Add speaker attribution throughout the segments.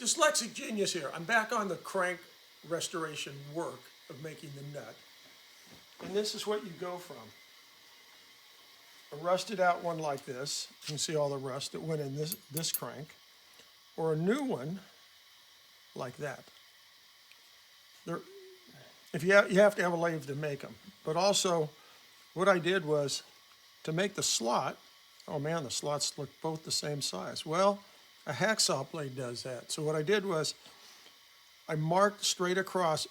Speaker 1: Dyslexic genius here. I'm back on the crank restoration work of making the nut. And this is what you go from. A rusted out one like this, you can see all the rust that went in this crank, or a new one like that. You have to have a lathe to make them. But also, what I did was, to make the slot, oh man, the slots look both the same size. Well, a hacksaw blade does that. So what I did was, I marked straight across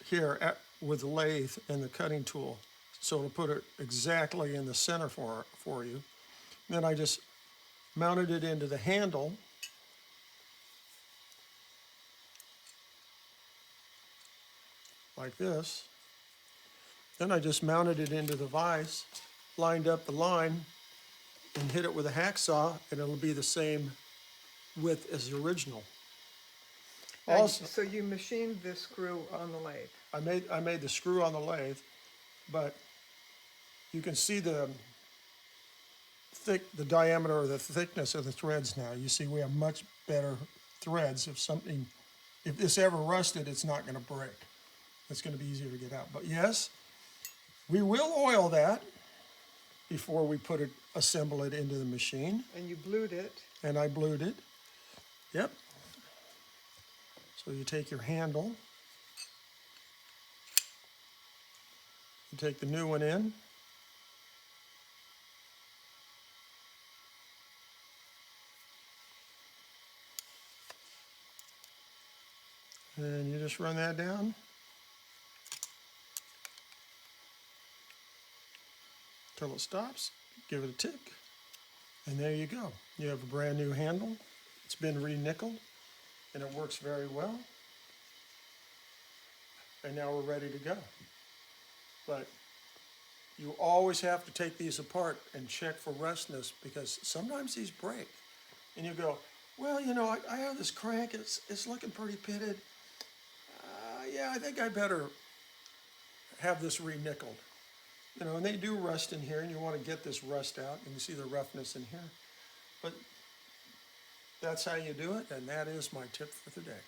Speaker 1: here with the lathe and the cutting tool. So it'll put it exactly in the center for you. Then I just mounted it into the handle. Like this. Then I just mounted it into the vise, lined up the line, and hit it with a hacksaw, and it'll be the same width as the original.
Speaker 2: Also, so you machined the screw on the lathe?
Speaker 1: I made the screw on the lathe, but you can see the diameter or the thickness of the threads now. You see we have much better threads. If this ever rusted, it's not going to break. It's going to be easier to get out. But yes, we will oil that before we assemble it into the machine.
Speaker 2: And you blued it.
Speaker 1: And I blued it. Yep. So you take your handle. You take the new one in. And you just run that down. Till it stops, give it a tick, and there you go. You have a brand new handle. It's been re-nickeled, and it works very well. And now we're ready to go. But you always have to take these apart and check for rustness, because sometimes these break. And you go, well, you know, I have this crank, it's looking pretty pitted. Yeah, I think I better have this re-nickeled. You know, and they do rust in here, and you want to get this rust out. You can see the roughness in here. But that's how you do it, and that is my tip for today.